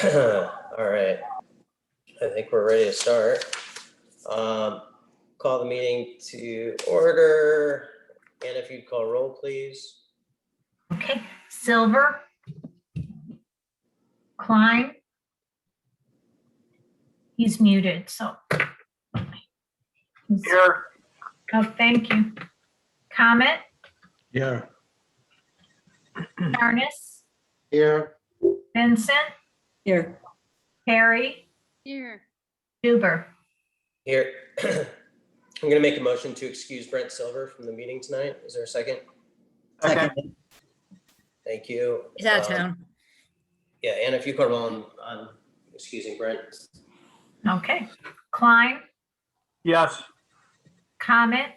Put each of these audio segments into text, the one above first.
All right, I think we're ready to start. Call the meeting to order. And if you'd call roll, please. Okay, Silver. Klein. He's muted, so. Here. Oh, thank you. Comet. Yeah. Harness. Here. Vincent. Here. Perry. Here. Duber. Here. I'm gonna make a motion to excuse Brent Silver from the meeting tonight. Is there a second? Second. Thank you. He's out of town. Yeah, and if you call roll on excusing Brent. Okay. Klein. Yes. Comet.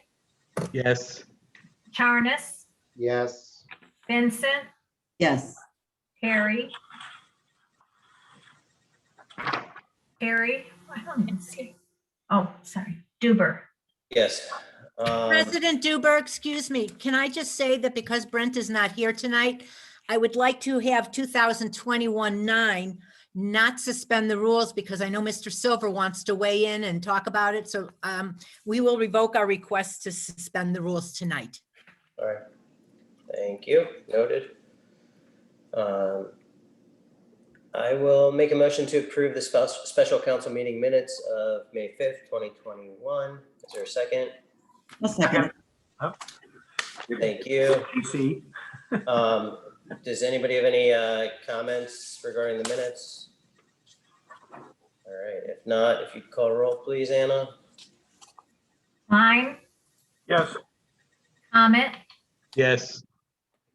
Yes. Charnes. Yes. Vincent. Yes. Perry. Perry. I don't even see. Oh, sorry. Duber. Yes. President Duber, excuse me, can I just say that because Brent is not here tonight, I would like to have 2021-9 not suspend the rules because I know Mr. Silver wants to weigh in and talk about it. So we will revoke our request to suspend the rules tonight. All right. Thank you. Noted. I will make a motion to approve the special council meeting minutes of May 5th, 2021. Is there a second? A second. Thank you. PC. Does anybody have any comments regarding the minutes? All right, if not, if you'd call roll, please, Anna. Klein. Yes. Comet. Yes.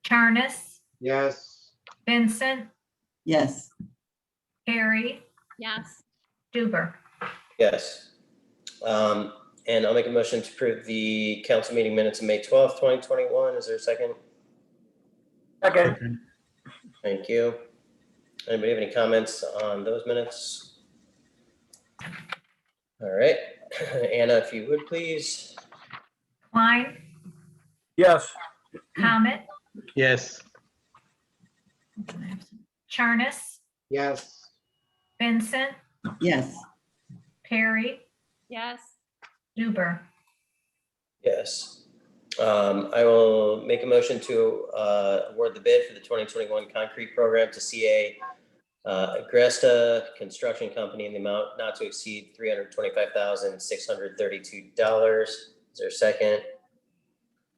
Charnes. Yes. Vincent. Yes. Perry. Yes. Duber. Yes. And I'll make a motion to approve the council meeting minutes of May 12th, 2021. Is there a second? Second. Thank you. Anybody have any comments on those minutes? All right, Anna, if you would, please. Klein. Yes. Comet. Yes. Charnes. Yes. Vincent. Yes. Perry. Yes. Duber. Yes. I will make a motion to award the bid for the 2021 concrete program to CA Agresta Construction Company in the amount not to exceed $325,632. Is there a second?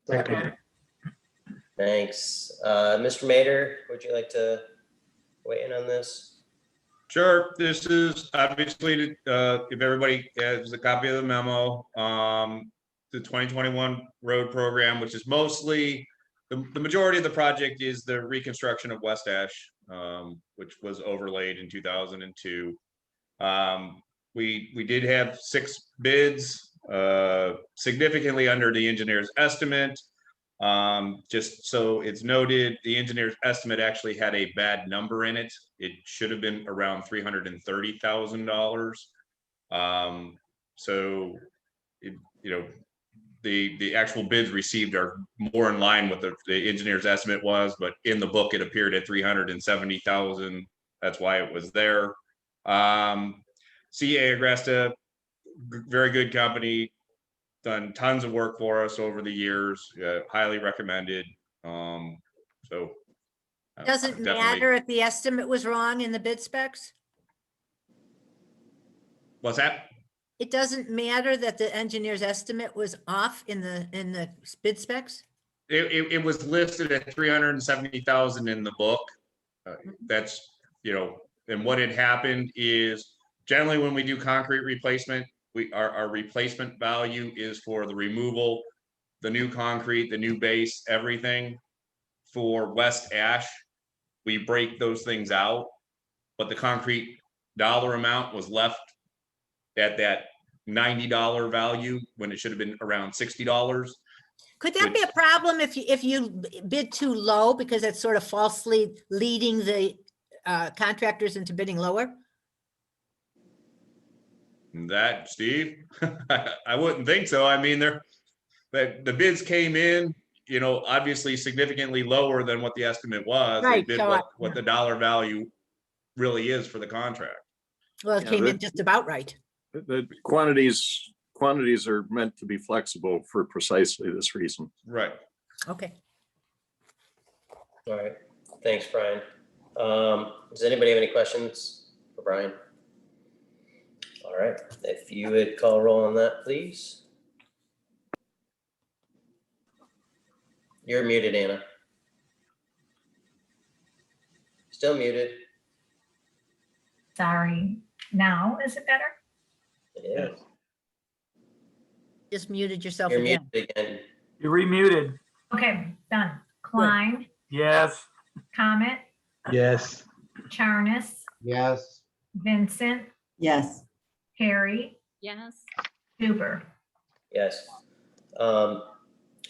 Second. Thanks. Mr. Mader, would you like to weigh in on this? Sure. This is obviously, if everybody has a copy of the memo, the 2021 road program, which is mostly, the majority of the project is the reconstruction of West Ash, which was overlaid in 2002. We did have 6 bids, significantly under the engineer's estimate. Just so it's noted, the engineer's estimate actually had a bad number in it. It should have been around $330,000. So, the actual bids received are more in line with the engineer's estimate was, but in the book it appeared at 370,000. That's why it was there. CA Agresta, very good company. Done tons of work for us over the years, highly recommended. So Doesn't matter if the estimate was wrong in the bid specs? What's that? It doesn't matter that the engineer's estimate was off in the bid specs? It was listed at 370,000 in the book. That's, and what had happened is generally when we do concrete replacement, our replacement value is for the removal, the new concrete, the new base, everything. For West Ash, we break those things out, but the concrete dollar amount was left at that $90 value when it should have been around $60. Could that be a problem if you bid too low because it's sort of falsely leading the contractors into bidding lower? That, Steve, I wouldn't think so. I mean, the bids came in, obviously significantly lower than what the estimate was. Right, They bid so what the dollar value really is for the contract. Well, it Yeah, came in that- just about right. The quantities are meant to be flexible for precisely this reason. Right. Okay. All right, thanks, Brian. Does anybody have any questions for Brian? All right, if you would call roll on that, please. You're muted, Anna. Still muted. Sorry. Now, is it better? It is. Just muted yourself You're again. muted again. You're remuted. Okay, done. Klein, Yes. Comet, Yes. Charnes, Yes. Vincent, yes, Harry, yes, Duber. Yes. I'll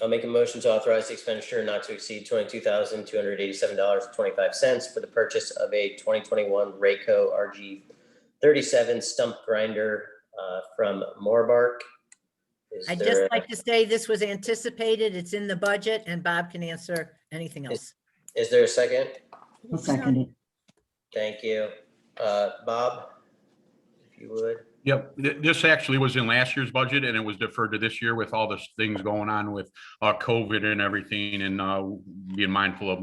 make a motion to authorize the expenditure not to exceed $22,287.25 for the purchase of a 2021 Rayco RG37 stump grinder from Morbark. Is I'd there just a- like to say this was anticipated. It's in the budget and Bob can answer anything else. Is there a second? I'll second it. Thank you. Bob, if you would. Yep, this actually was in last year's budget and it was deferred to this year with all the things going on with COVID and everything and being mindful of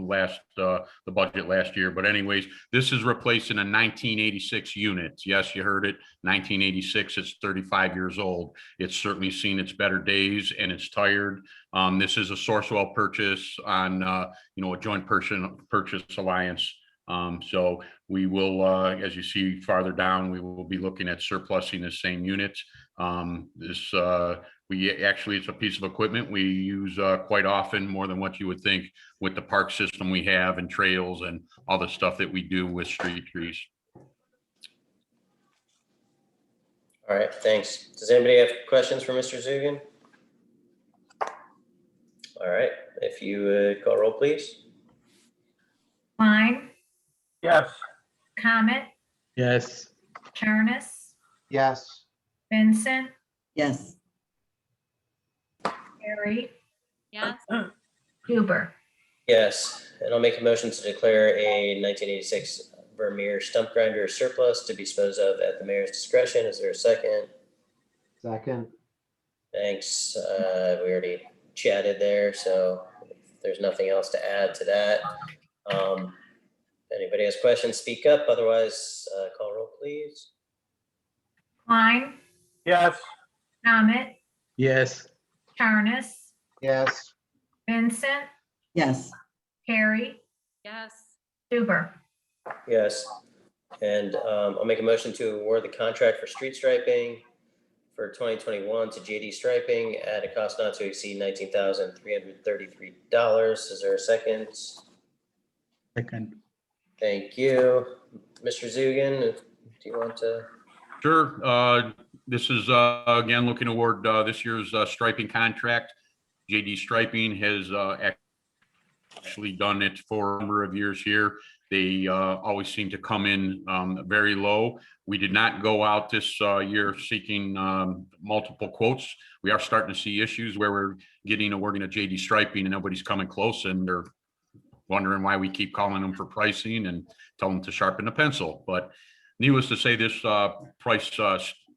the budget last year. But anyways, this is replacing a 1986 unit. Yes, you heard it, 1986. It's 35 years old. It's certainly seen its better days and it's tired. This is a Sourcewell purchase on a joint purchase alliance. So we will, as you see farther down, we will be looking at surplusing the same units. It's a piece of equipment we use quite often, more than what you would think with the park system we have and trails and all the stuff that we do with street trees. All right, thanks. Does anybody have questions for Mr. Zugan? All right, if you would call roll, please. Klein, Yes. Comet, Yes. Charnes, Yes. Vincent, Yes, Harry, yes, Duber. Yes, and I'll make a motion to declare a 1986 Vermeer stump grinder surplus to be disposed of at the mayor's discretion. Is there a second? Second. Thanks. We already chatted there, so if there's nothing else to add to that. Anybody has questions, speak up. Otherwise, call roll, please. Klein, Yes. Comet, Yes. Charnes, Yes. Vincent, yes, Harry, yes, Duber. Yes, and I'll make a motion to award the contract for street striping for 2021 to JD Striping at a cost not to exceed $19,333. Is there a second? Second. Thank you. Mr. Zugan, do you want to? Sure. This is again looking to award this year's striping contract. JD Striping has actually done it for a number of years here. They always seem to come in very low. We did not go out this year seeking multiple quotes. We are starting to see issues where we're awarding a JD Striping and nobody's coming close and they're wondering why we keep calling them for pricing and tell them to sharpen the pencil. But needless to say, this price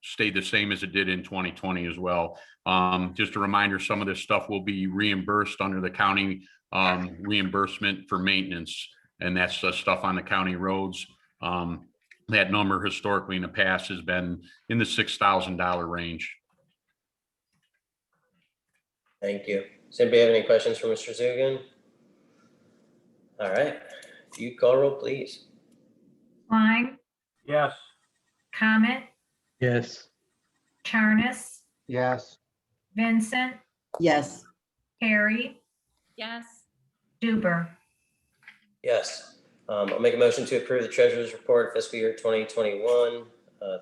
stayed the same as it did in 2020 as well. Just a reminder, some of this stuff will be reimbursed under the county reimbursement for maintenance, and that's stuff on the county roads. That number historically in the past has been in the $6,000 range. Thank you. Does anybody have any questions for Mr. Zugan? All right, if you call roll, please. Klein, Yes. Comet, Yes. Charnes, Yes. Vincent, yes, Harry, yes, Duber. Yes, I'll make a motion to approve the treasurer's report fiscal year 2021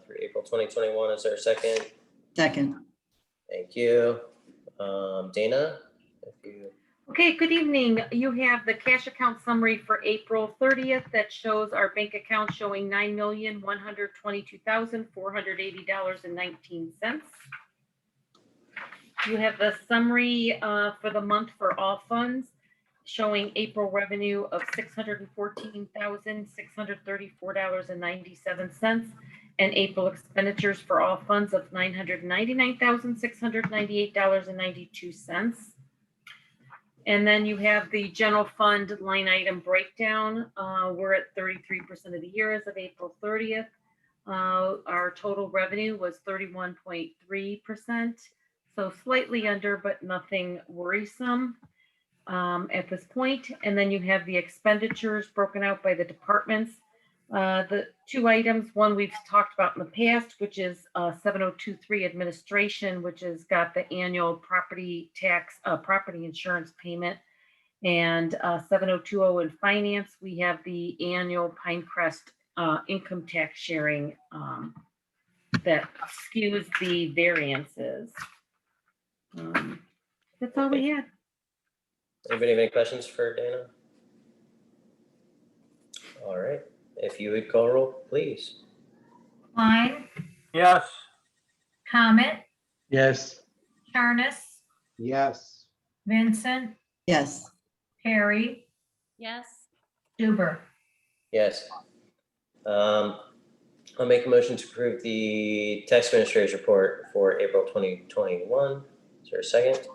through April 2021. Is there a second? second, Thank you. Dana, if you, Okay, good evening. You have the cash account summary for April 30th that shows our bank account showing $9,122,480.19. You have the summary for the month for all funds showing April revenue of $614,634.97 and April expenditures for all funds of $999,698.92. And then you have the general fund line item breakdown. We're at 33% of the year as of April 30th. Our total revenue was 31.3%, so slightly under, but nothing worrisome at this point. And then you have the expenditures broken out by the departments. The two items, one we've talked about in the past, which is 7023 administration, which has got the annual property tax, property insurance payment, and 7020 in finance, we have the annual Pinecrest income tax sharing that skews the variances. That's all we had. Anybody have any questions for Dana? All right, if you would call roll, please. Klein, Yes. Comet, Yes. Charnes, Yes. Vincent, yes, Harry, Yes. Duber. Yes. I'll make a motion to approve the tax administrator's report for April 2021. Is there a second?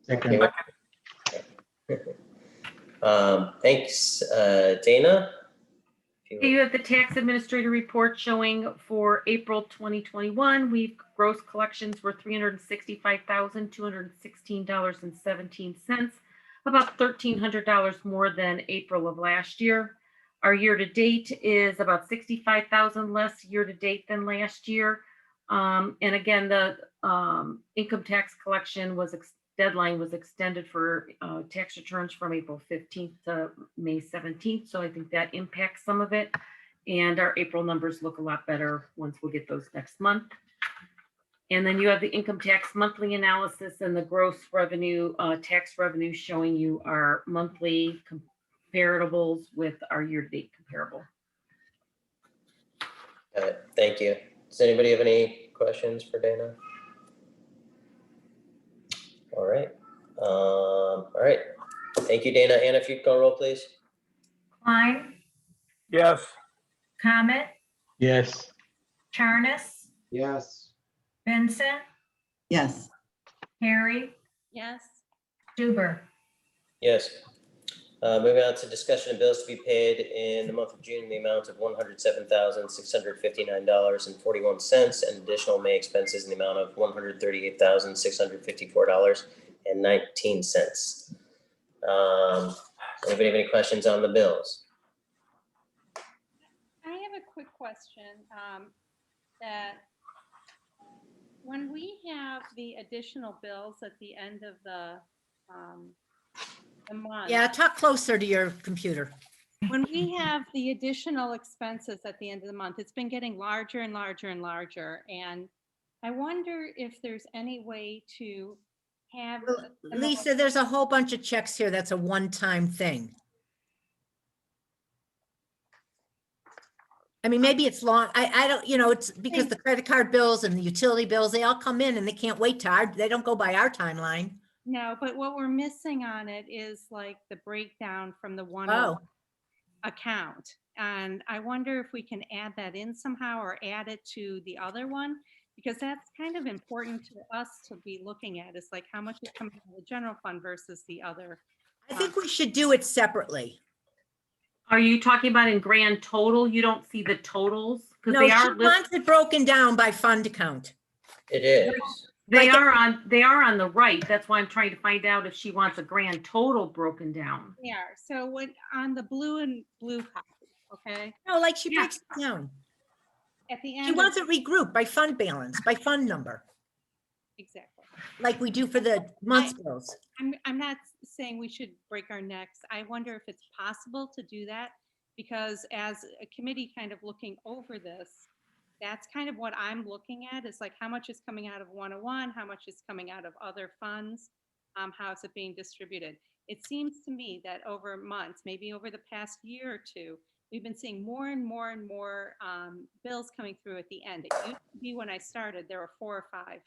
Second. Thanks, Dana. If you- You have the tax administrator report showing for April 2021, gross collections were $365,216.17, about $1,300 more than April of last year. Our year-to-date is about 65,000 less year-to-date than last year. And again, the income tax collection deadline was extended for tax returns from April 15th to May 17th. So I think that impacts some of it. And our April numbers look a lot better once we'll get those next month. And then you have the income tax monthly analysis and the gross revenue, tax revenue showing you our monthly comparables with our year-to-date comparable. Got it. Thank you. Does anybody have any questions for Dana? All right. All right. Thank you, Dana. Anna, if you'd call roll, please. Klein, Yes. Comet, Yes. Charnes, Yes. Vincent, yes, Harry, Yes. Duber. Yes. Moving on to discussion of bills to be paid in the month of June, in the amount of $107,659.41, and additional May expenses in the amount of $138,654.19. Anybody have any questions on the bills? I have a quick question, that when we have the additional bills at the end of the month. Yeah, talk closer to your computer. When we have the additional expenses at the end of the month, it's been getting larger and larger and larger. And I wonder if there's any way to have. Lisa, there's a whole bunch of checks here. That's a one-time thing. I mean, maybe it's long. I don't, it's because the credit card bills and the utility bills, they all come in and they can't wait they don't go by our timeline. No, but what we're missing on it is like the breakdown from the one Oh, account. And I wonder if we can add that in somehow or add it to the other one, because that's kind of important to us to be looking at. Is like how much is coming from the general fund versus the other. I think we should do it separately. Are you talking about in grand total? You don't see the totals? Because No, they she are listed. wants it broken down by fund account. It is. They Like- are on the right. That's why I'm trying to find out if she wants a grand total broken down. Yeah, so when on the blue and blue copy, okay, No, like she Yeah. breaks it down. at the She end. wants it regrouped by fund balance, by fund number, Exactly. like we do for the month's bills. I'm not saying we should break our necks. I wonder if it's possible to do that, because as a committee kind of looking over this, that's kind of what I'm looking at, is like how much is coming out of 101, how much is coming out of other funds, how is it being distributed? It seems to me that over months, maybe over the past year or two, we've been seeing more and more and more bills coming through at the end. It used to be when I started, there were 4 or 5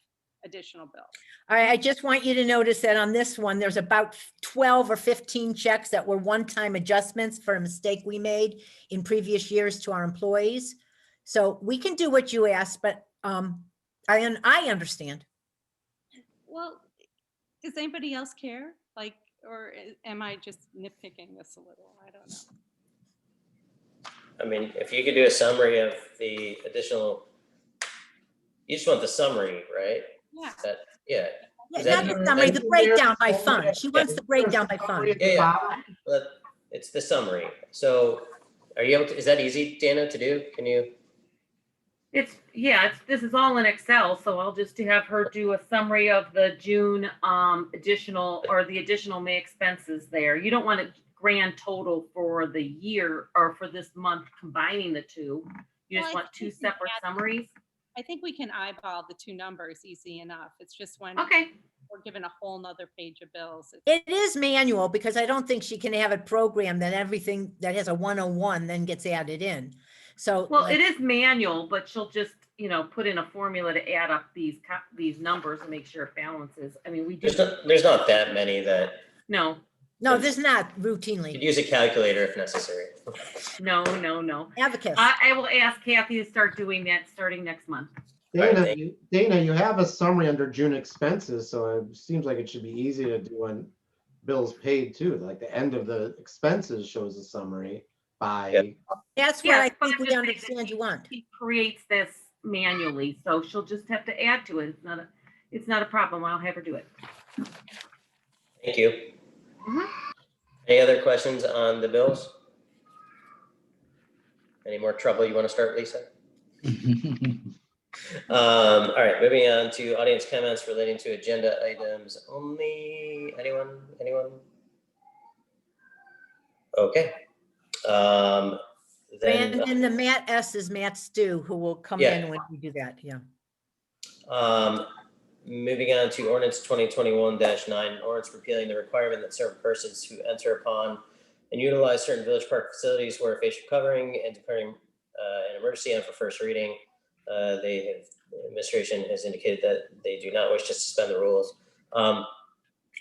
additional bills. All right, I just want you to notice that on this one, there's about 12 or 15 checks that were one-time adjustments for a mistake we made in previous years to our employees. So we can do what you asked, but I understand. Well, does anybody else care? Like, or am I just nitpicking this a little? I don't know. I mean, if you could do a summary of the additional, you just want the summary, right? Yeah. That, yeah, Yeah, Is that- not the summary, the breakdown by fund. She wants the breakdown by fund. Yeah. but it's the summary. So are you able to, is that easy, Dana, to do? Can you? This is all in Excel, so I'll just have her do a summary of the June additional or the additional May expenses there. You don't want a grand total for the year or for this month combining the two. You just Well, I want two think we can separate add- summaries? I think we can eyeball the two numbers easy enough. It's just when Okay, we're given a whole nother page of bills. It is manual because I don't think she can have it programmed that everything that has a 101 then gets added in. So. well, like- it is manual, but she'll just, put in a formula to add up these numbers and make sure it balances. I mean, we do, There's not that many that, no, No, there's not you routinely. could use a calculator if necessary. no. Abacus. I will ask Kathy to start doing that starting next month. Dana, you have a summary under June expenses, so it seems like it should be easy to do on bills paid too. Like the end of the expenses shows a summary by. Yep. That's what Yes, I but think I'm we just saying understand that you want. She creates this manually, so she'll just have to add to it. It's not a problem. I'll have her do it. Thank you. Mhm. Any other questions on the bills? Any more trouble you want to start, Lisa? All right, moving on to audience comments relating to agenda items only. Anyone? Okay. Then, And the Matt S is Matt Stew, who will come Yeah. in when we do that, yeah. moving on to ordinance 2021-9, ordinance repealing the requirement that certain persons who enter upon and utilize certain village park facilities wear a facial covering and declaring an emergency on for first reading. The administration has indicated that they do not wish to suspend the rules.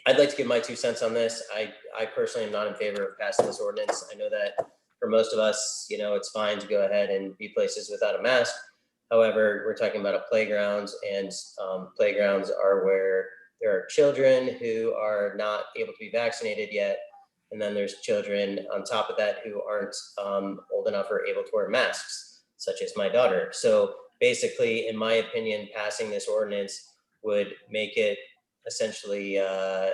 I'd like to give my 2 cents on this. I personally am not in favor of passing this ordinance. I know that for most of us, it's fine to go ahead and be places without a mask. However, we're talking about a playground, and playgrounds are where there are children who are not able to be vaccinated yet. And then there's children on top of that who aren't old enough or able to wear masks, such as my daughter. So basically, in my opinion, passing this ordinance would make it essentially, a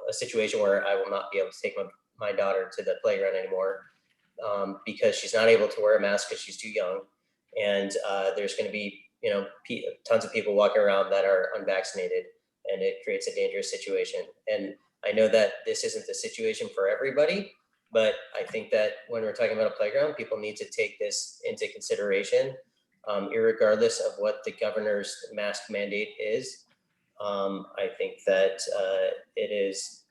situation where I will not be able to take my daughter to the playground anymore because she's not able to wear a mask because she's too young. And there's going to be, tons of people walking around that are unvaccinated, and it creates a dangerous situation. And I know that this isn't the situation for everybody, but I think that when we're talking about a playground, people need to take this into consideration, irregardless of what the governor's mask mandate is. I think that it is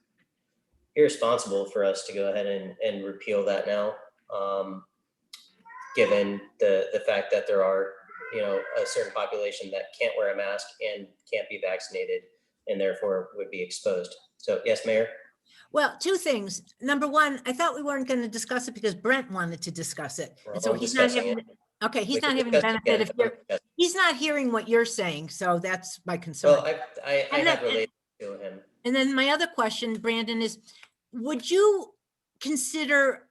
irresponsible for us to go ahead and repeal that now, given the fact that there are, a certain population that can't wear a mask and can't be vaccinated and therefore would be exposed. So yes, Mayor? Well, 2 things. Number one, I thought we weren't going to discuss it because Brent wanted to discuss it. We're And so all he's not discussing having, okay, We he's can not having the discuss it benefit again of your, if he's not hearing what you're saying. So that's my concern. Well, I And have then- related to him. And then my other question, Brandon, is would you consider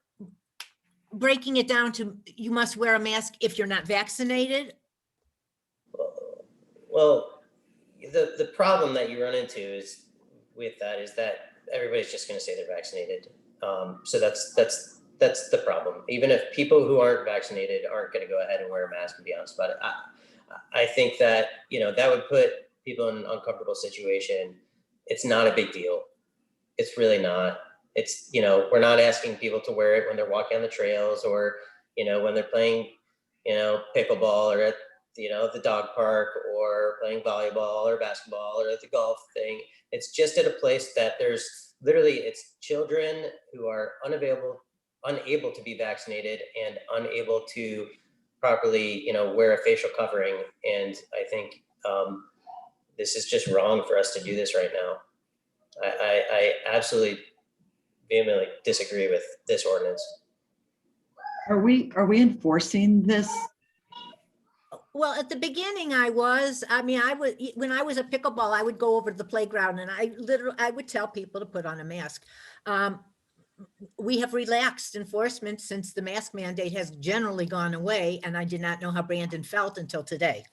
breaking it down to you must wear a mask if you're not vaccinated? Well, the problem that you run into is that everybody's just going to say they're vaccinated. So that's the problem. Even if people who aren't vaccinated aren't going to go ahead and wear a mask and be honest about it, I think that that would put people in an uncomfortable situation. It's not a big deal. It's really not. It's we're not asking people to wear it when they're walking on the trails or when they're playing pickleball or at the dog park or playing volleyball or basketball or at the golf thing. It's just at a place that there's literally it's children who are unable to be vaccinated and unable to properly wear a facial covering. And I think this is just wrong for us to do this right now. I absolutely vehemently disagree with this ordinance. Are we enforcing this? Well, at the beginning I was, when I was at pickleball, I would go over to the playground and I would tell people to put on a mask. We have relaxed enforcement since the mask mandate has generally gone away, and I did not know how Brandon felt until today.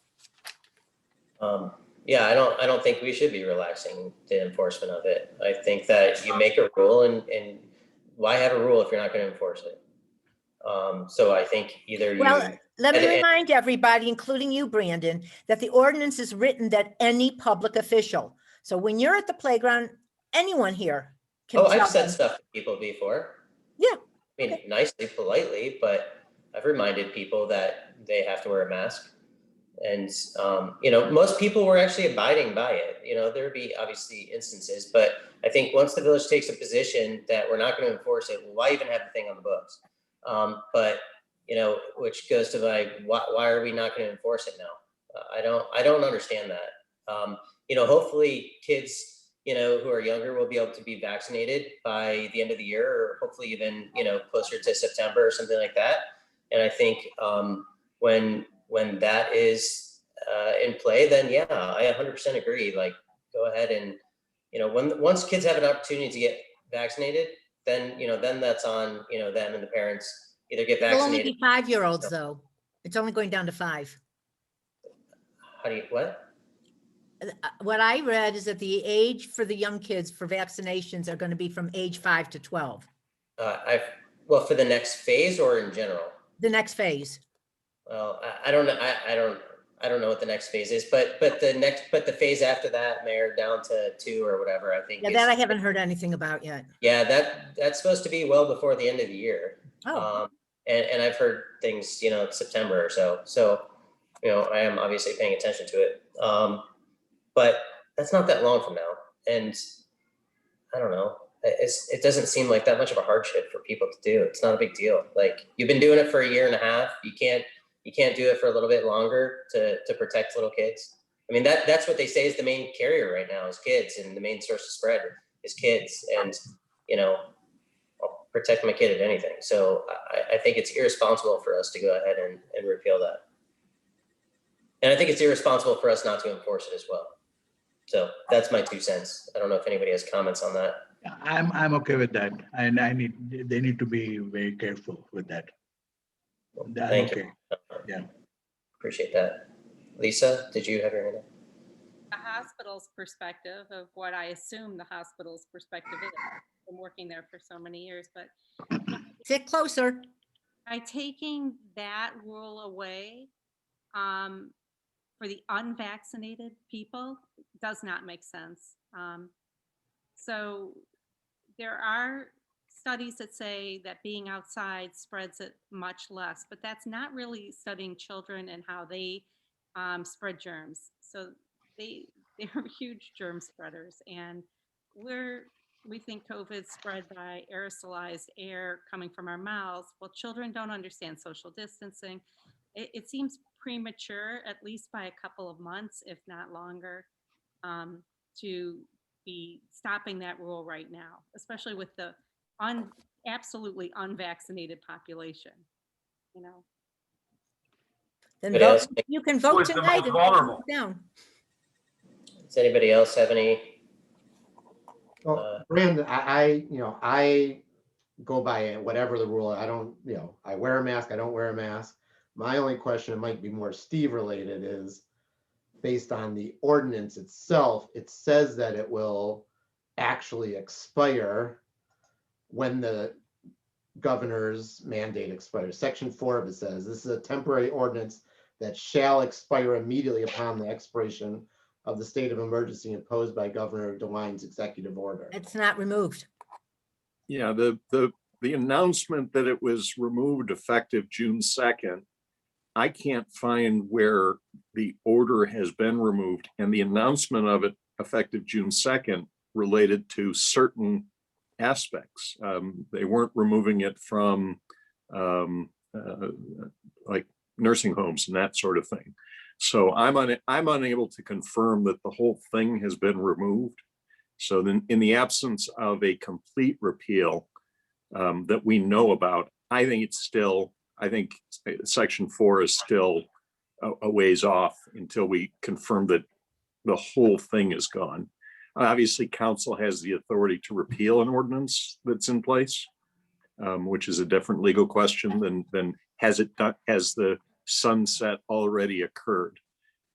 Yeah, I don't think we should be relaxing the enforcement of it. I think that you make a rule and why have a rule if you're not going to enforce it? So I think either Well, you, let me and- remind everybody, including you, Brandon, that the ordinance is written that any public official. So when you're at the playground, anyone here can oh, tell I've said them. stuff to people before. Yeah, I mean, nicely, politely, but I've reminded people that they have to wear a mask. And, you know, most people were actually abiding by it. You know, there'd be obviously instances, but I think once the village takes a position that we're not going to enforce it, well, why even have the thing on the books? But, you know, which goes to like, why are we not going to enforce it now? I don't understand that. You know, hopefully kids, you know, who are younger will be able to be vaccinated by the end of the year, or hopefully even, you know, closer to September or something like that. And I think when that is in play, then yeah, I 100% agree. Like, go ahead and, you know, once kids have an opportunity to get vaccinated, then, you know, then that's on, you know, them and the parents either get it'll only vaccinated. be 5-year-olds though. It's only going down to 5. How do you, what? What I read is that the age for the young kids for vaccinations are going to be from age 5 to 12, Well, for the next phase or in general? the next phase. Well, I don't know. I don't know what the next phase is, but the phase after that, Mayor, down to 2 or whatever, I think. Yeah, that I haven't heard anything about yet. Yeah, that's supposed to be well before the end of the year. Oh. And I've heard things, you know, September or so. So, you know, I am obviously paying attention to it. But that's not that long from now. And I don't know. It doesn't seem like that much of a hardship for people to do. It's not a big deal. Like, you've been doing it for a year and a half. You can't do it for a little bit longer to protect little kids. I mean, that's what they say is the main carrier right now is kids, and the main source of spread is kids. And, you know, I'll protect my kid at anything. So I think it's irresponsible for us to go ahead and repeal that. And I think it's irresponsible for us not to enforce it as well. So that's my 2 cents. I don't know if anybody has comments on that. I'm okay with that, and they need to be very careful with that. Thank you. Yeah. Appreciate that. Lisa, did you have your hand up? The hospital's perspective of what I assume the hospital's perspective is. I've been working there for so many years, but Sit closer. by taking that rule away for the unvaccinated people does not make sense. So there are studies that say that being outside spreads it much less, but that's not really studying children and how they spread germs. So they're huge germ spreaders, and we think COVID spread by aerosolized air coming from our mouths. Well, children don't understand social distancing. It seems premature, at least by a couple of months, if not longer, to be stopping that rule right now, especially with the absolutely unvaccinated population, you know. Then Anybody else? you can vote tonight. And vote down. Does anybody else have any? Well, Brandon, I go by whatever the rule. I don't, I wear a mask, I don't wear a mask. My only question, it might be more Steve related, is based on the ordinance itself, it says that it will actually expire when the governor's mandate expires. Section 4 of it says, this is a temporary ordinance that shall expire immediately upon the expiration of the state of emergency imposed by Governor DeWine's executive order. It's not removed. Yeah, the announcement that it was removed effective June 2nd, I can't find where the order has been removed, and the announcement of it effective June 2nd related to certain aspects. They weren't removing it from like nursing homes and that sort of thing. So I'm unable to confirm that the whole thing has been removed. So then, in the absence of a complete repeal that we know about, I think section 4 is still a ways off until we confirm that the whole thing is gone. Obviously, council has the authority to repeal an ordinance that's in place, which is a different legal question than has the sunset already occurred?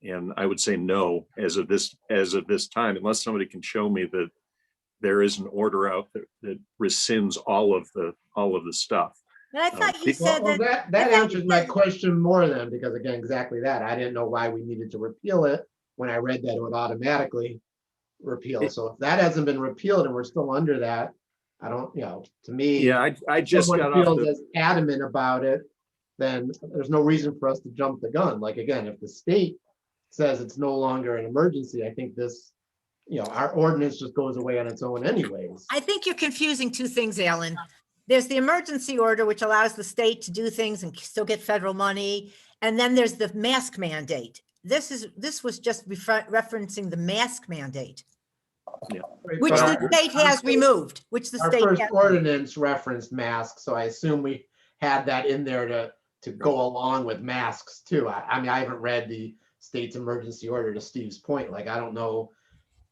And I would say no, as of this time, unless somebody can show me that there is an order out that rescinds all of the stuff. And I thought you said Well, that. that answers my question more then, because again, exactly that. I didn't know why we needed to repeal it. When I read that it would automatically repeal. So if that hasn't been repealed and we're still under that, I don't, to me. Yeah, I just someone got off feels as adamant about it, then there's no reason for us to jump the gun. Like, again, if the state says it's no longer an emergency, I think this, our ordinance just goes away on its own anyways. I think you're confusing two things, Alan. There's the emergency order, which allows the state to do things and still get federal money. And then there's the mask mandate. This was just referencing the mask mandate, which But the state has removed, which the our state. first has- ordinance referenced masks, so I assume we had that in there to go along with masks too. I mean, I haven't read the state's emergency order, to Steve's point. Like, I don't know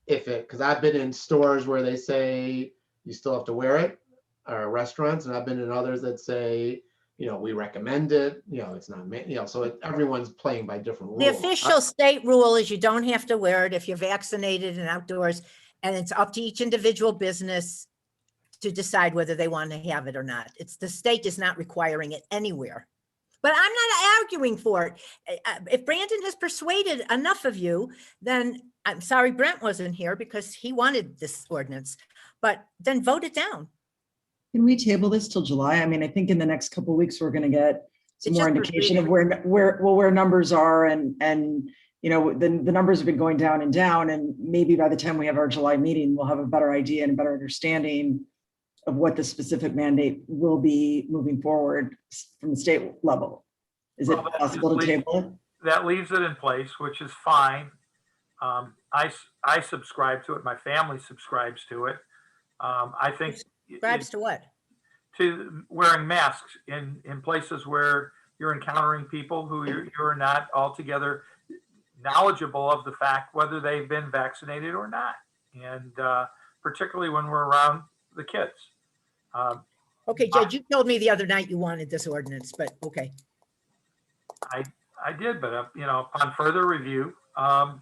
because I've been in stores where they say you still have to wear it, or restaurants, and I've been in others that say, we recommend it, it's not, so everyone's playing by different rules. The official state rule is you don't have to wear it if you're vaccinated and outdoors, and it's up to each individual business to decide whether they want to have it or not. The state is not requiring it anywhere. But I'm not arguing for it. If Brandon has persuaded enough of you, then I'm sorry Brent wasn't here because he wanted this ordinance, but then vote it down. Can we table this till July? I mean, I think in the next couple of weeks, we're going to get some It's more just indication of reading. where numbers are and the numbers have been going down and down. And maybe by the time we have our July meeting, we'll have a better idea and a better understanding of what the specific mandate will be moving forward from the state level. Is it Well, possible to table it? That leaves it in place, which is fine. I subscribe to it. My family subscribes to it. I think Subscribes to what? to wearing masks in places where you're encountering people who you're not altogether knowledgeable of the fact whether they've been vaccinated or not, and particularly when we're around the kids. Okay, Judge, you told me the other night you wanted this ordinance, but okay. I did, but upon further review, Yeah,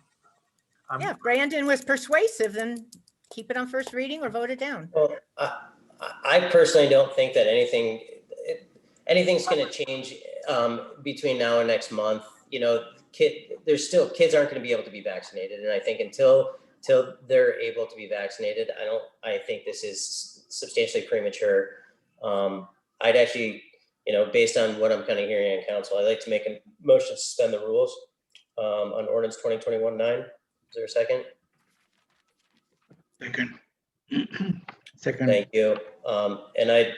if Brandon was persuasive, then keep it on first reading or vote it down. Well, I personally don't think that anything's going to change between now and next month. Kids aren't going to be able to be vaccinated, and I think until they're able to be vaccinated, I think this is substantially premature. I'd actually, based on what I'm kind of hearing on council, I'd like to make a motion to suspend the rules on ordinance 2021-9. Is there a second? Second. Thank you. And I'd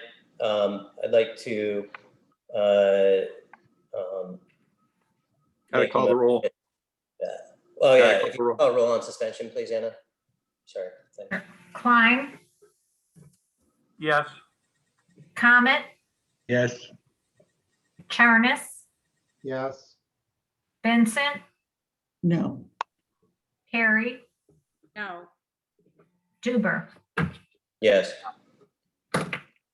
like to Gotta call the roll. Oh, yeah. Gotta If call you call roll on suspension, please, Anna. Sorry. Thanks. Klein, yes, Comet, Yes. Charnis, Yes. Vincent, No. Harry, No, Duber. Yes.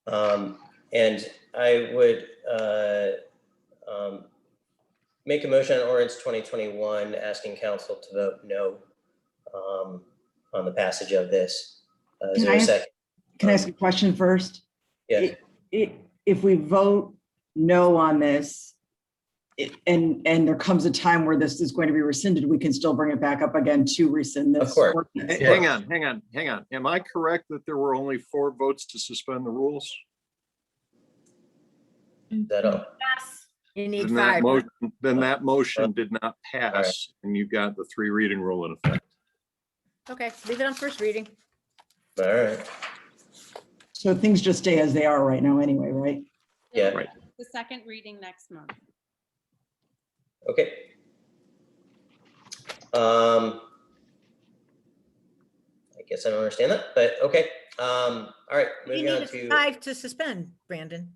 And I would make a motion on ordinance 2021, asking council to vote no on the passage of this. Is Can there I a ask- second? Can I ask a question first? Yeah. If we vote no on this, and there comes a time where this is going to be rescinded, we can still bring it back up again to rescind this. Of course. ordinance. Hang on. Am I correct that there were only 4 votes to suspend the rules? Is that all? Yes. You need Then that 5. motion, did not pass, and you got the 3 reading rule in effect. Okay, leave it on first reading. All right. So things just stay as they are right now anyway, right? Yeah. Right. the second reading next month. Okay. I guess I don't understand that, but okay. All right, You moving need on a to, 5 to suspend, Brandon.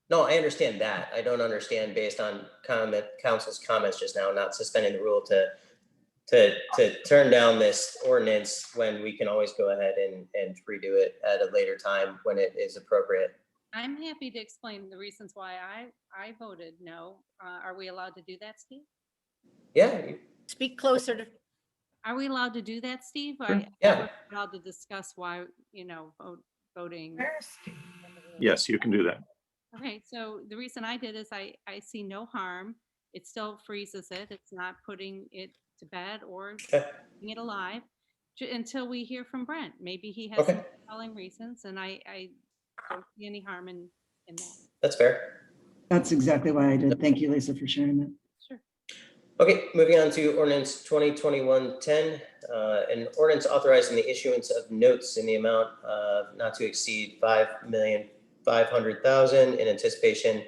no, I understand that. I don't understand based on council's comments just now, not suspending the rule to turn down this ordinance when we can always go ahead and redo it at a later time when it is appropriate. I'm happy to explain the reasons why I voted no. Are we allowed to do that, Steve? Yeah, Speak closer to, Are we allowed to do that, Steve? Yeah. We're allowed to discuss why, voting. Where's Steve? Yes, you can do that. Okay, so the reason I did is I see no harm. It still freezes it. It's not putting it to bed or Okay. keeping it alive until we hear from Brent. Maybe he has some Okay. compelling reasons, and I don't see any harm in that. That's fair. That's exactly why I did. Thank you, Lisa, for sharing that. Sure. Okay, moving on to ordinance 2021-10, an ordinance authorizing the issuance of notes in the amount of not to exceed $5,500,000 in anticipation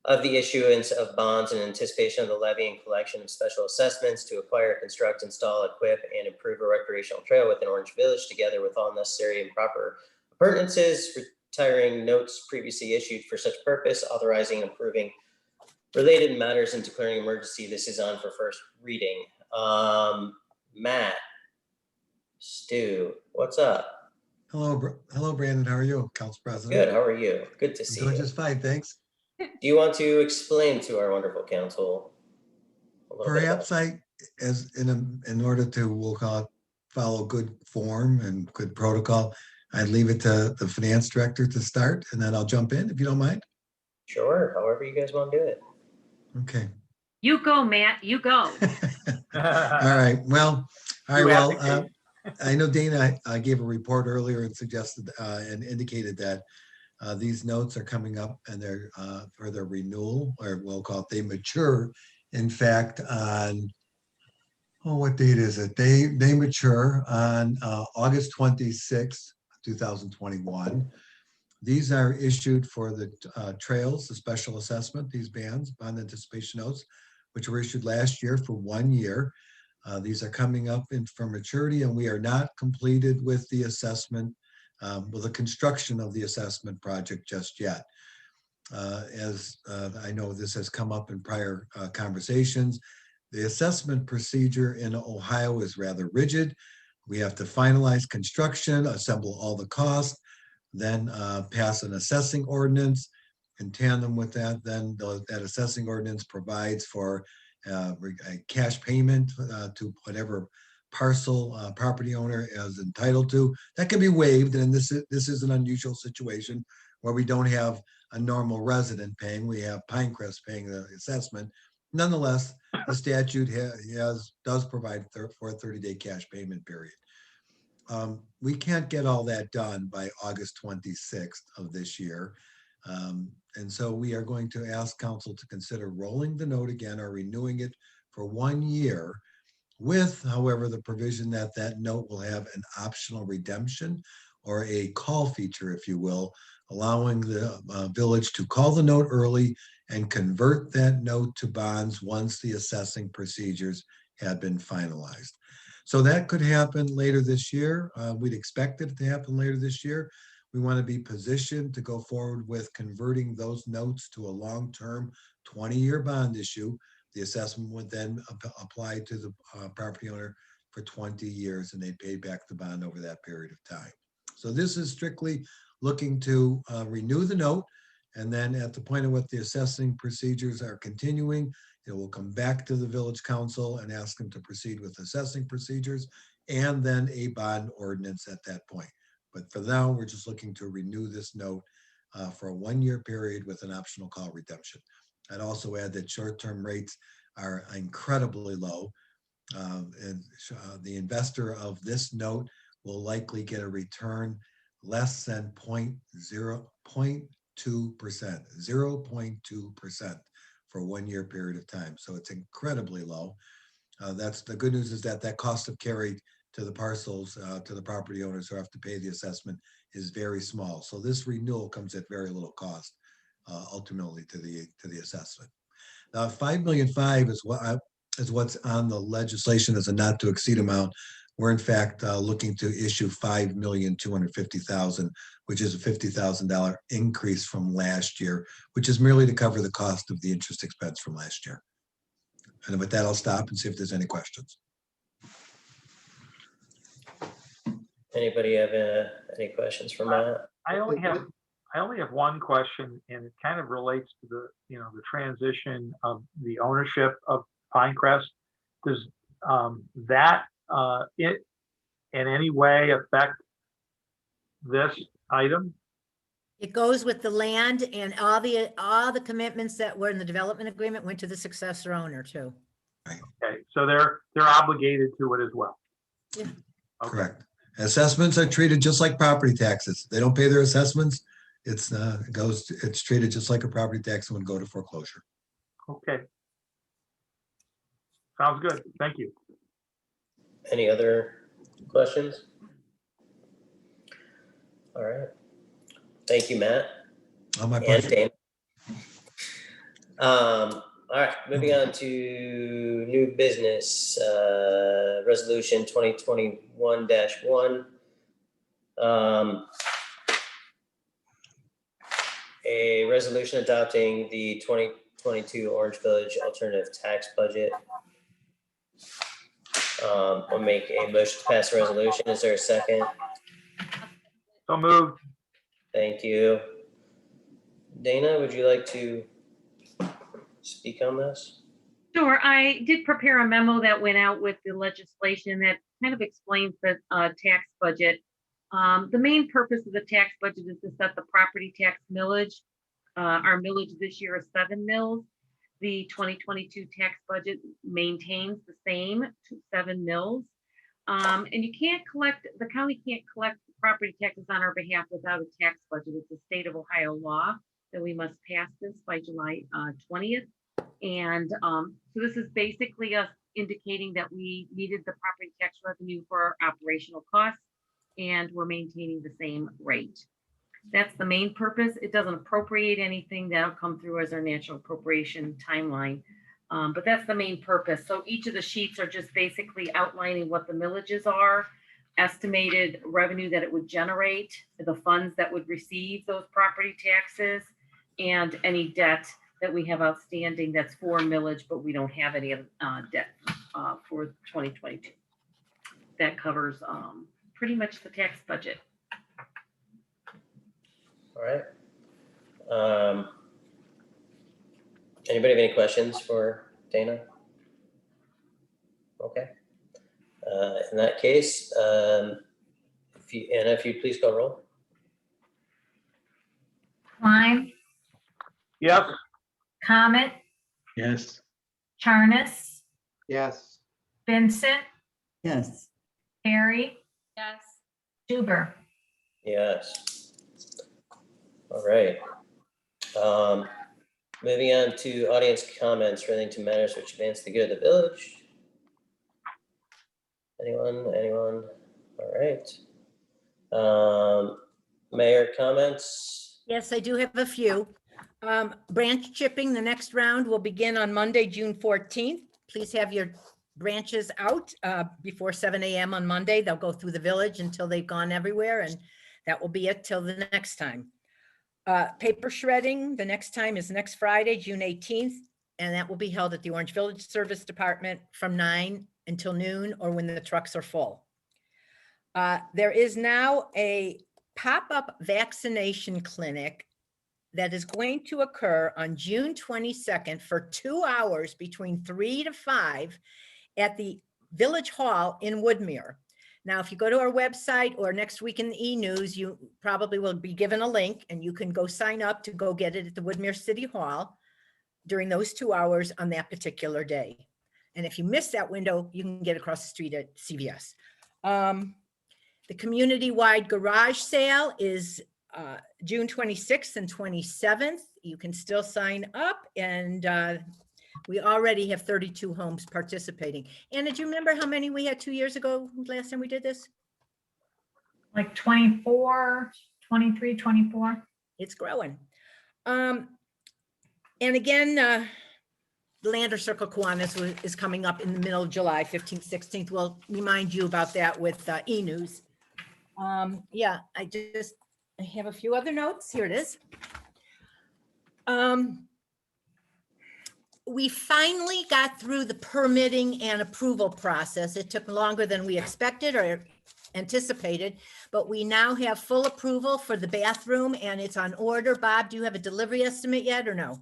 of the issuance of bonds in anticipation of the levy and collection of special assessments to acquire, construct, install, equip, and improve a recreational trail within Orange Village, together with all necessary and proper appurtenances, retiring notes previously issued for such purpose, authorizing and approving related matters and declaring emergency. This is on for first reading. Matt, Stu, what's up? Hello, Brandon. How are you, Council President? Good. How are you? Good to I'm see doing you. just fine, thanks. Do you want to explain to our wonderful council a little bit about- Perhaps in order to, we'll call it, follow good form and good protocol, I'd leave it to the finance director to start, and then I'll jump in if you don't mind. Sure, however you guys want to do it. Okay. You go, Matt, you go. All right. Well, all right. You Well, advocate. I know Dana gave a report earlier and suggested and indicated that these notes are coming up and they're for their renewal, or we'll call it, they mature. In fact, on what date is it? They mature on August 26th, 2021. These are issued for the trails, the special assessment, these bond anticipation notes, which were issued last year for 1 year. These are coming up for maturity, and we are not completed with the assessment, with the construction of the assessment project just yet. As I know this has come up in prior conversations, the assessment procedure in Ohio is rather rigid. We have to finalize construction, assemble all the costs, then pass an assessing ordinance. In tandem with that, then that assessing ordinance provides for a cash payment to whatever parcel property owner is entitled to. That can be waived, and this is an unusual situation where we don't have a normal resident paying. We have Pinecrest paying the assessment. Nonetheless, the statute does provide for a 30-day cash payment period. We can't get all that done by August 26th of this year. And so we are going to ask council to consider rolling the note again or renewing it for 1 year with, however, the provision that that note will have an optional redemption or a call feature, if you will, allowing the village to call the note early and convert that note to bonds once the assessing procedures have been finalized. So that could happen later this year. We'd expect it to happen later this year. We want to be positioned to go forward with converting those notes to a long-term 20-year bond issue. The assessment would then apply to the property owner for 20 years, and they pay back the bond over that period of time. So this is strictly looking to renew the note, and then at the point at what the assessing procedures are continuing, it will come back to the village council and ask them to proceed with assessing procedures and then a bond ordinance at that point. But for now, we're just looking to renew this note for a 1 year period with an optional call redemption. I'd also add that short-term rates are incredibly low. And the investor of this note will likely get a return less than 0.2%, 0.2% for a 1 year period of time. So it's incredibly low. That's the good news, is that cost of carry to the parcels, to the property owners who have to pay the assessment is very small. So this renewal comes at very little cost, ultimately to the assessment. Now, $5.5 million is what is what's on the legislation as a not to exceed amount. We're in fact looking to issue $5,250,000, which is a $50,000 increase from last year, which is merely to cover the cost of the interest expense from last year. And with that, I'll stop and see if there's any questions. Anybody have any questions for Matt? I only have one question, and it kind of relates to the, the transition of the ownership of Pinecrest. Does that it in any way affect this item? It goes with the land, and all the commitments that were in the development agreement went to the successor owner too. Okay, so they're obligated to it as well. Yeah. Okay. Correct. Assessments are treated just like property taxes. They don't pay their assessments. It's treated just like a property tax and would go to foreclosure. Okay. Sounds good. Thank you. Any other questions? All right. Thank you, Matt. Oh, my And pleasure. Dana. All right, moving on to new business, resolution 2021-1. A resolution adopting the 2022 Orange Village Alternative Tax Budget. I'll make a motion to pass the resolution. Is there a second? So moved. Thank you. Dana, would you like to speak on this? Sure, I did prepare a memo that went out with the legislation that kind of explains the tax budget. The main purpose of the tax budget is to set the property tax millage. Our millage this year is 7 mills. The 2022 tax budget maintains the same 7 mills. And you can't collect, the county can't collect property taxes on our behalf without a tax budget. It's a state of Ohio law that we must pass this by July 20th. And so this is basically us indicating that we needed the property tax revenue for our operational costs, and we're maintaining the same rate. That's the main purpose. It doesn't appropriate anything. That'll come through as our natural appropriation timeline. But that's the main purpose. So each of the sheets are just basically outlining what the millages are, estimated revenue that it would generate, the funds that would receive those property taxes, and any debt that we have outstanding that's for millage, but we don't have any debt for 2022. That covers pretty much the tax budget. All right. Anybody have any questions for Dana? Okay. In that case, Anna, if you please call roll. Klein, Yes. Comet, Yes. Charnas, Yes. Vincent, Yes. Harry, Yes. Duber. Yes. All right. Moving on to audience comments relating to matters which advance the good of the village. Anyone? All right. Mayor comments? Yes, I do have a few. Branch chipping, the next round will begin on Monday, June 14th. Please have your branches out before 7 a.m. on Monday. They'll go through the village until they've gone everywhere, and that will be it till the next time. Paper shredding, the next time is next Friday, June 18th, and that will be held at the Orange Village Service Department from 9 until noon or when the trucks are full. There is now a pop-up vaccination clinic that is going to occur on June 22nd for 2 hours between 3 to 5 at the Village Hall in Woodmere. Now, if you go to our website or next week in the e-news, you probably will be given a link and you can go sign up to go get it at the Woodmere City Hall during those 2 hours on that particular day. And if you miss that window, you can get across the street at CVS. The community-wide garage sale is June 26th and 27th. You can still sign up, and we already have 32 homes participating. Anna, do you remember how many we had 2 years ago, last time we did this? Like 24, 23, 24. It's growing. And again, Lander Circle Kiwanis is coming up in the middle of July, 15th, 16th. We'll remind you about that with e-news. Yeah, I have a few other notes. Here it is. We finally got through the permitting and approval process. It took longer than we expected or anticipated, but we now have full approval for the bathroom and it's on order. Bob, do you have a delivery estimate yet or no?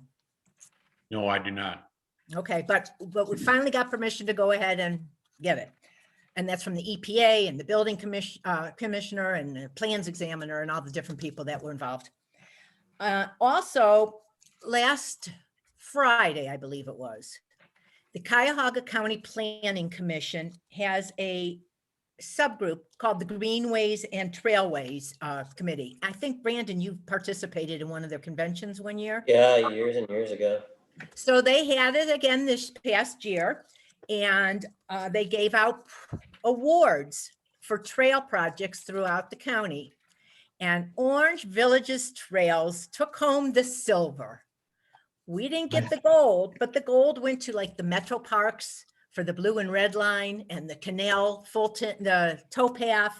No, I do not. Okay, but we finally got permission to go ahead and get it. And that's from the EPA and the building commissioner and the plans examiner and all the different people that were involved. Also, last Friday, I believe it was, the Cuyahoga County Planning Commission has a subgroup called the Greenways and Trailways Committee. I think, Brandon, you participated in one of their conventions one year. Yeah, years and years ago. So they had it again this past year, and they gave out awards for trail projects throughout the county. And Orange Village's trails took home the silver. We didn't get the gold, but the gold went to like the Metro Parks for the blue and red line and the canal, Fulton, the towpath.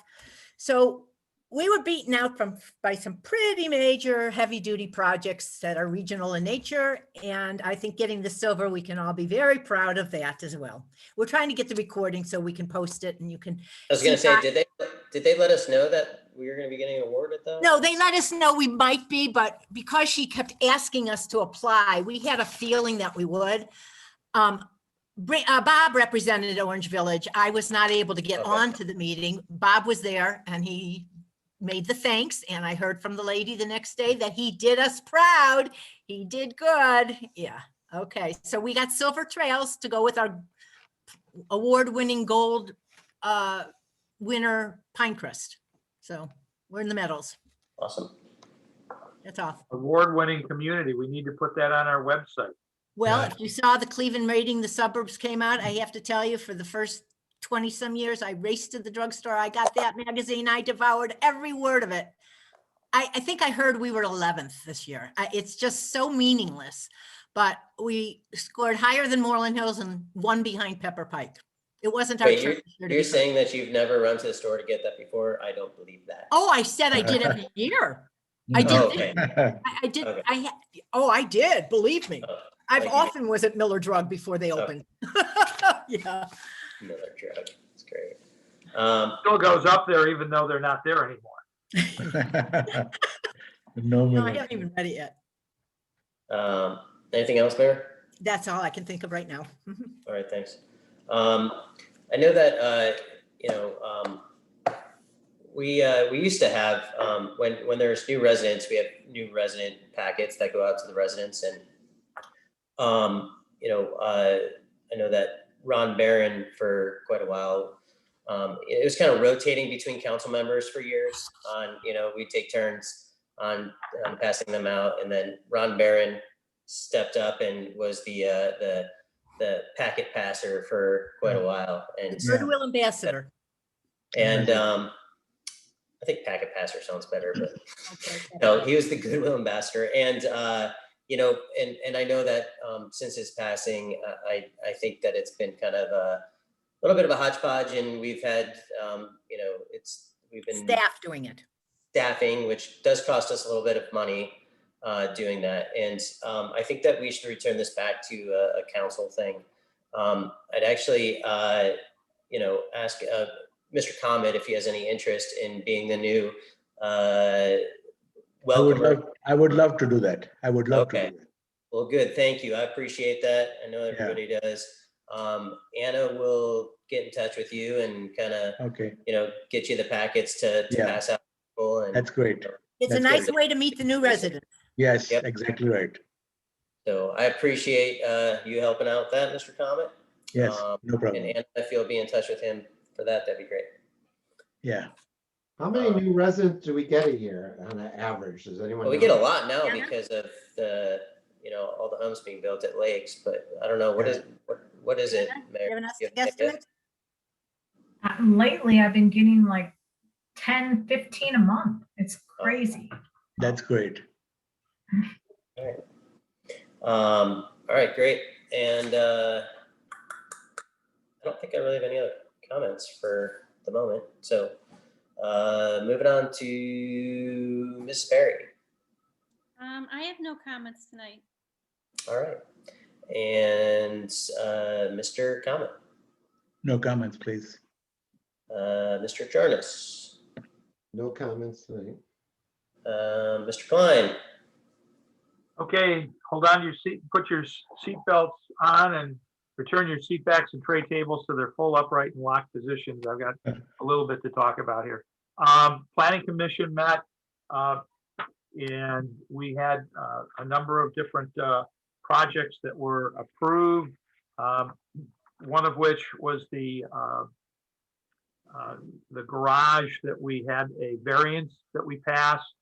So we were beaten out by some pretty major heavy duty projects that are regional in nature. And I think getting the silver, we can all be very proud of that as well. We're trying to get the recording so we can post it and you can. I was going to say, did they let us know that we were going to be getting awarded though? No, they let us know we might be, but because she kept asking us to apply, we had a feeling that we would. Bob represented Orange Village. I was not able to get on to the meeting. Bob was there and he made the thanks. And I heard from the lady the next day that he did us proud. He did good. Yeah. Okay. So we got silver trails to go with our award-winning gold winner Pinecrest. So we're in the medals. Awesome. That's all. Award-winning community. We need to put that on our website. Well, Yeah. if you saw the Cleveland Rating the Suburbs came out, I have to tell you, for the first 20 some years, I raced to the drugstore. I got that magazine. I devoured every word of it. I think I heard we were 11th this year. It's just so meaningless, but we scored higher than Moreland Hills and one behind Pepper Pike. It wasn't our Wait, turn. you're saying that you've never run to the store to get that before? I don't believe that. Oh, I said I did every year. I did. Oh, okay. I did. Okay. I did. Believe me. Oh, I've like you often was at Miller Drug before they Okay. opened. Yeah. Miller Drug. It's great. Still goes up there even though they're not there anymore. No, No, I Miller. haven't even read it yet. Anything else, Mayor? That's all I can think of right now. All right, thanks. I know that, we used to have, when there's new residents, we have new resident packets that go out to the residents and, I know that Ron Barron for quite a while, it was kind of rotating between council members for years on, we take turns on passing them out. And then Ron Barron stepped up and was the packet passer for quite a while. And Goodwill Ambassador. I think packet passer sounds better, but Okay. no, he was the Goodwill Ambassador. And, and I know that since his passing, I think that it's been kind of a little bit of a hodgepodge and we've had, we've been Staff doing it. staffing, which does cost us a little bit of money doing that. And I think that we should return this back to a council thing. I'd actually, ask Mr. Comet if he has any interest in being the new welcomer. I would love to do that. I would love to Okay. do that. Well, good. Thank you. I appreciate that. I know everybody does. Anna will get in touch with you and kind of, Okay, get you the packets to Yeah. pass out. to people and that's great. It's a That's nice great. way to meet the new residents. Yes, Yep. exactly right. So I appreciate you helping out with that, Mr. Comet. Yes, no And problem. Anna, if you'll be in touch with him for that, that'd be great. Yeah. How many new residents do we get a year on an average? Does anyone? Well, we know? get a lot now Yeah. because of the, all the homes being built at lakes, but I don't know, what is it, Mayor? Giving us You a have any idea? Uh, Lately, I've been getting like 10, 15 a month. It's crazy. That's great. All right, great. and I don't think I really have any other comments for the moment. So moving on to Ms. Perry. I have no comments tonight. All right. And Mr. Comment. No comments, please. Mr. Jarnes. No comments tonight. Mr. Klein. Okay, hold on to your seat, put your seat belts on and return your seat backs and tray tables to their full upright and locked positions. I've got a little bit to talk about here. Planning Commission met and we had a number of different projects that were approved. One of which was the garage that we had a variance that we passed.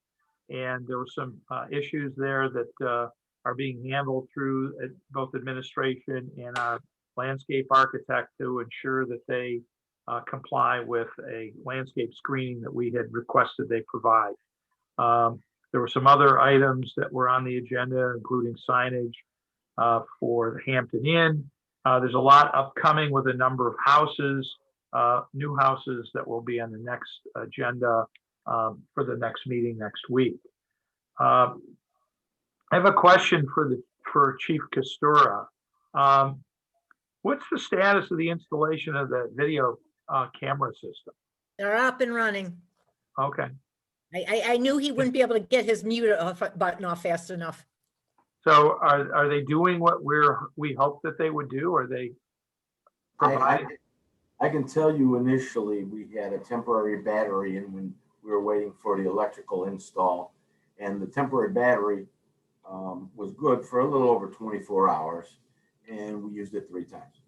And there were some issues there that are being handled through both administration and our landscape architect to ensure that they comply with a landscape screening that we had requested they provide. There were some other items that were on the agenda, including signage for the Hampton Inn. There's a lot upcoming with a number of houses, new houses that will be on the next agenda for the next meeting next week. I have a question for Chief Kostura. What's the status of the installation of the video camera system? They're up and running. Okay, I knew he wouldn't be able to get his mute button off fast enough. so are they doing what we hoped that they would do? Are they providing? I can tell you initially, we had a temporary battery and when we were waiting for the electrical install, and the temporary battery was good for a little over 24 hours, and we used it 3 times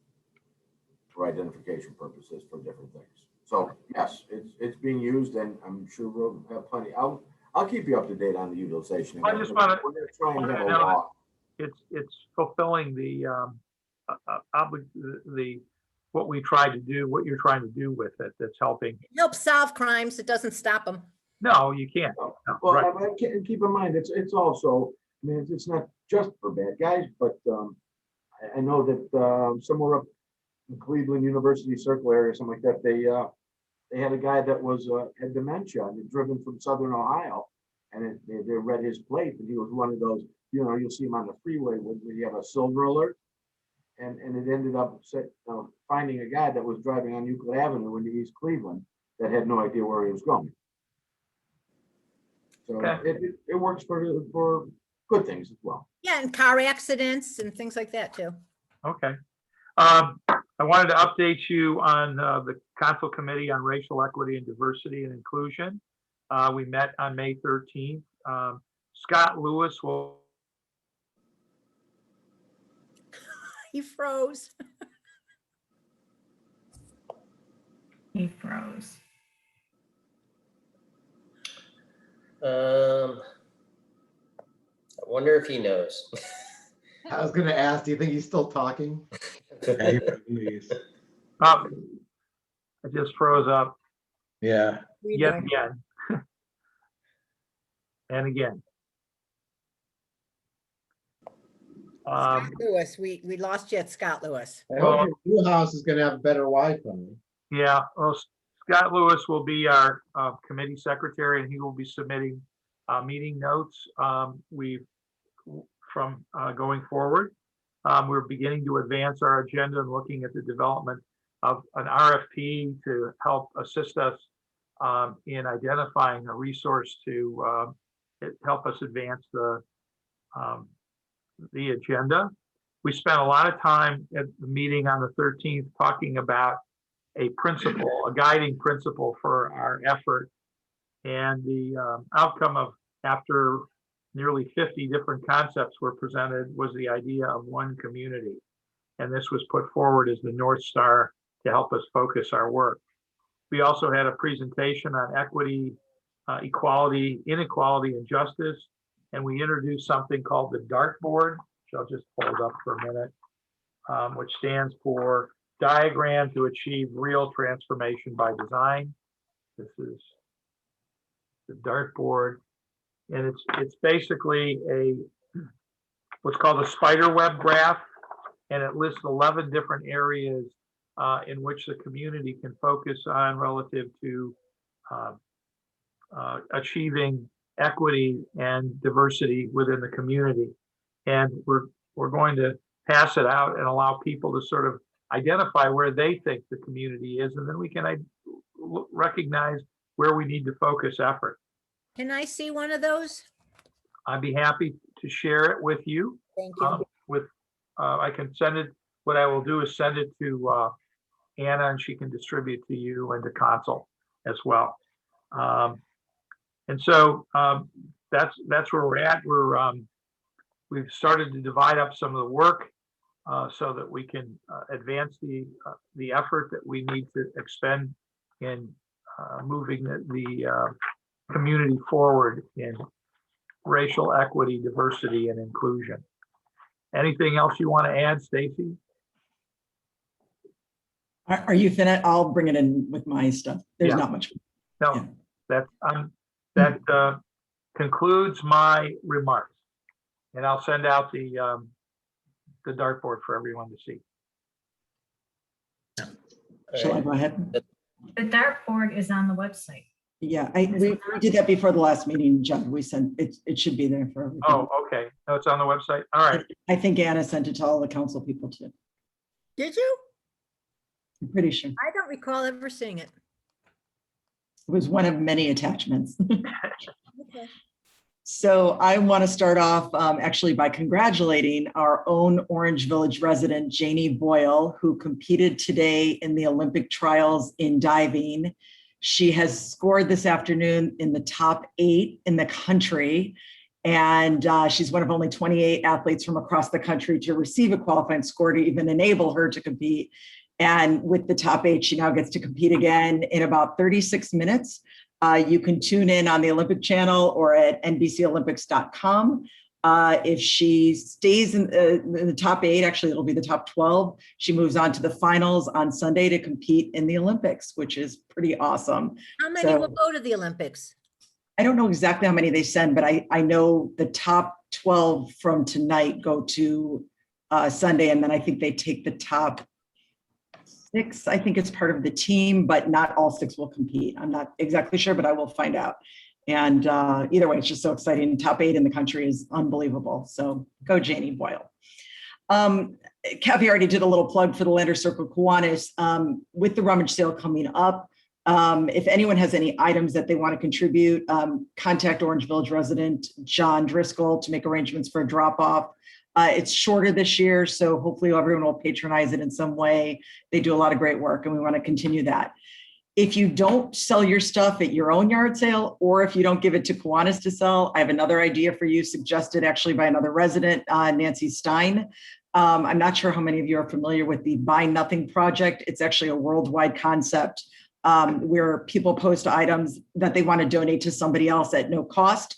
for identification purposes for different things. So yes, it's being used, and I'm sure we'll have plenty. I'll keep you up to date on the utilization. I just want We're gonna try and have a to know law. it's fulfilling what we tried to do, what you're trying to do with it. That's helping. It helps solve crimes. It doesn't stop them. No, you can't. No, Well, right. keep in mind, it's also, I mean, it's not just for bad guys, but I know that somewhere up in Cleveland University Circle area, something like that, they had a guy that had dementia and had driven from Southern Ohio, and they read his plate, and he was one of those, you'll see him on the freeway when you have a silver alert, and it ended up finding a guy that was driving on Euclid Avenue into East Cleveland that had no idea where he was going. So Okay. it works for good things as well. Yeah, and car accidents and things like that too. Okay. I wanted to update you on the Council Committee on Racial Equity and Diversity and Inclusion. We met on May 13th. Scott Lewis will. He froze. He froze. I wonder if he knows. I was gonna ask, do you think he's still talking? Yeah, he probably is. It just froze up Yeah. yet again. And again. Scott Lewis, we lost you at Scott Lewis. I hope your new house is gonna have better Wi-Fi. Yeah, well, Scott Lewis will be our committee secretary, and he will be submitting meeting notes from going forward. We're beginning to advance our agenda and looking at the development of an RFP to help assist us in identifying a resource to help us advance the agenda. We spent a lot of time at the meeting on the 13th talking about a guiding principle for our effort. And the outcome of, after nearly 50 different concepts were presented, was the idea of one community. And this was put forward as the North Star to help us focus our work. We also had a presentation on equity, equality, inequality, and justice. And we introduced something called the dartboard, which I'll just hold up for a minute, which stands for Diagram to Achieve Real Transformation by Design. This is the dartboard, and it's basically what's called a spider web graph and it lists 11 different areas in which the community can focus on relative to achieving equity and diversity within the community. And we're going to pass it out and allow people to sort of identify where they think the community is, and then we can recognize where we need to focus effort. Can I see one of those? I'd be happy to share it with you. Thank you. I can send it, what I will do is send it to Anna, and she can distribute to you and to Consul as well. And so that's where we're at. We've started to divide up some of the work so that we can advance the effort that we need to expend in moving the community forward in racial equity, diversity, and inclusion. Anything else you want to add, Stacy? Are you finished? I'll bring it in with my stuff. There's Yeah. not much. No, that concludes my remarks. And I'll send out the dartboard for everyone to see. Shall I go ahead? The dartboard is on the website. Yeah, we did that before the last meeting, John. We sent it. It should be there for everyone. Oh, okay. No, it's on the website. All right. I think Anna sent it to all the council people too. Did you? I'm pretty sure. I don't recall ever seeing it. It was one of many attachments. Okay. So I want to start off actually by congratulating our own Orange Village resident, Janie Boyle, who competed today in the Olympic trials in diving. She has scored this afternoon in the top 8 in the country. And she's one of only 28 athletes from across the country to receive a qualifying score to even enable her to compete. And with the top 8, she now gets to compete again in about 36 minutes. You can tune in on the Olympic Channel or at NBCOlympics.com. If she stays in the top 8, actually it'll be the top 12. She moves on to the finals on Sunday to compete in the Olympics, which is pretty awesome. How many will go to the Olympics? I don't know exactly how many they send, but I know the top 12 from tonight go to Sunday, and then I think they take the top 6. I think it's part of the team, but not all 6 will compete. I'm not exactly sure, but I will find out. And either way, it's just so exciting. Top 8 in the country is unbelievable. So go Janie Boyle. Kathy already did a little plug for the Lander Circle Kiwanis. With the rummage sale coming up, if anyone has any items that they want to contribute, contact Orange Village resident John Driscoll to make arrangements for a drop-off. It's shorter this year, so hopefully everyone will patronize it in some way. They do a lot of great work, and we want to continue that. If you don't sell your stuff at your own yard sale, or if you don't give it to Kiwanis to sell, I have another idea for you, suggested actually by another resident, Nancy Stein. I'm not sure how many of you are familiar with the Buy Nothing Project. It's actually a worldwide concept where people post items that they want to donate to somebody else at no cost,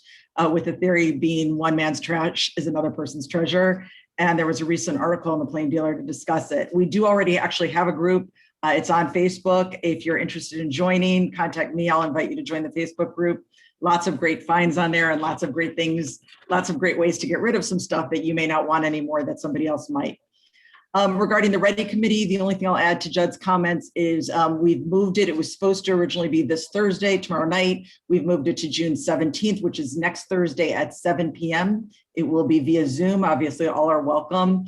with the theory being one man's trash is another person's treasure. And there was a recent article in the Plain Dealer to discuss it. We do already actually have a group. It's on Facebook. If you're interested in joining, contact me. I'll invite you to join the Facebook group. Lots of great finds on there and lots of great things, lots of great ways to get rid of some stuff that you may not want anymore that somebody else might. Regarding the Ready Committee, the only thing I'll add to Judd's comments is we've moved it. It was supposed to originally be this Thursday, tomorrow night. We've moved it to June 17th, which is next Thursday at 7 p.m. It will be via Zoom. Obviously, all are welcome.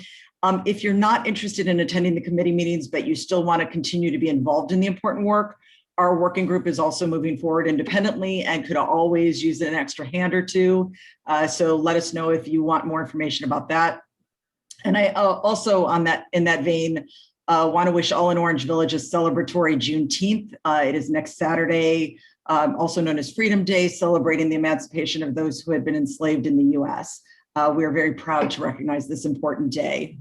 If you're not interested in attending the committee meetings, but you still want to continue to be involved in the important work, our working group is also moving forward independently and could always use an extra hand or two. So let us know if you want more information about that. And I also in that vein, want to wish all in Orange Village a celebratory Juneteenth. It is next Saturday, also known as Freedom Day, celebrating the emancipation of those who had been enslaved in the US. We are very proud to recognize this important day.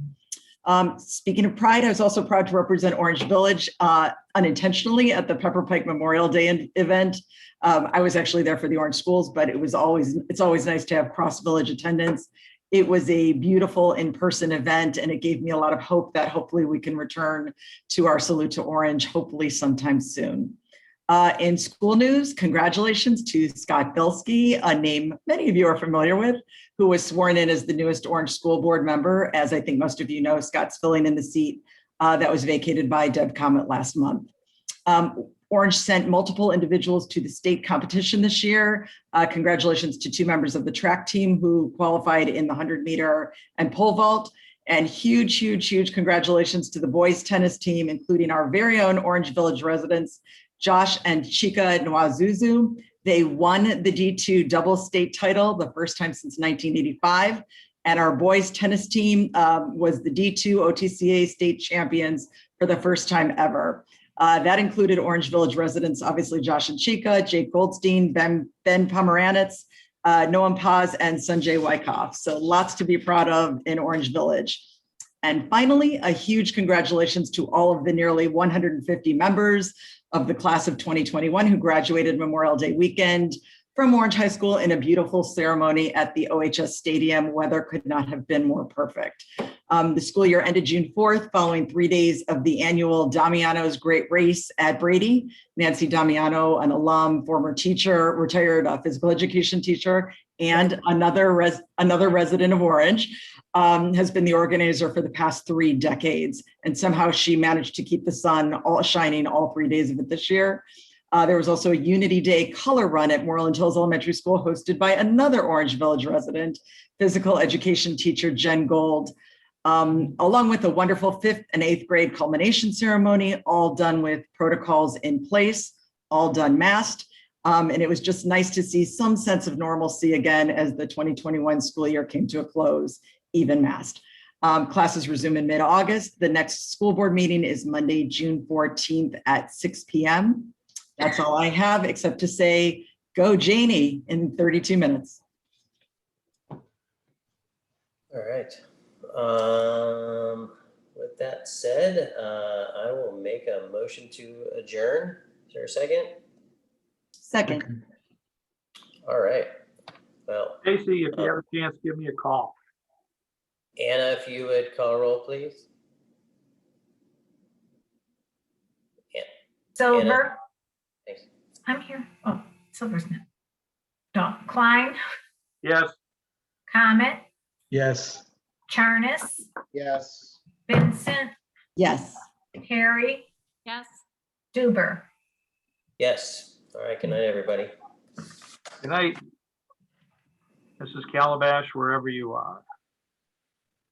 Speaking of pride, I was also proud to represent Orange Village unintentionally at the Pepper Pike Memorial Day event. I was actually there for the Orange Schools, but it's always nice to have cross-village attendance. It was a beautiful in-person event, and it gave me a lot of hope that hopefully we can return to our Salute to Orange, hopefully sometime soon. In school news, congratulations to Scott Bilski, a name many of you are familiar with, who was sworn in as the newest Orange School Board member. As I think most of you know, Scott's filling in the seat that was vacated by Deb Comet last month. Orange sent multiple individuals to the state competition this year. Congratulations to 2 members of the track team who qualified in the 100-meter and pole vault. And huge, huge, huge congratulations to the boys tennis team, including our very own Orange Village residents, Josh and Chika Nwazuzu. They won the D2 double state title, the first time since 1985. And our boys tennis team was the D2 OTCA state champions for the first time ever. That included Orange Village residents, obviously Josh and Chika, Jake Goldstein, Ben Pomeranitz, Noam Paz, and Sanjay Wyckoff. So lots to be proud of in Orange Village. And finally, a huge congratulations to all of the nearly 150 members of the class of 2021 who graduated Memorial Day weekend from Orange High School in a beautiful ceremony at the OHS Stadium. Weather could not have been more perfect. The school year ended June 4th, following 3 days of the annual Damiano's Great Race at Brady. Nancy Damiano, an alum, former teacher, retired physical education teacher, and another resident of Orange, has been the organizer for the past 3 decades. And somehow she managed to keep the sun shining all 3 days of it this year. There was also a Unity Day color run at Moreland Hills Elementary School hosted by another Orange Village resident, physical education teacher Jen Gold, along with a wonderful 5th and 8th grade culmination ceremony, all done with protocols in place, all done masked. And it was just nice to see some sense of normalcy again as the 2021 school year came to a close, even masked. Classes resume in mid-August. The next school board meeting is Monday, June 14th at 6 p.m. That's all I have, except to say, go Janie in 32 minutes. All right. With that said, I will make a motion to adjourn. Is there a second? Second. All right. Well, Casey, if you have a chance, give me a call. Anna, if you would call roll, please. Silver, Thanks. I'm here. Oh, Silver's not. Don't. Klein, Yes. Comet, Yes. Charnis, Yes. Vincent, Yes. Harry, Yes. Duber. Yes. All right. Good night, everybody. Good night. Mrs. Calabash, wherever you are.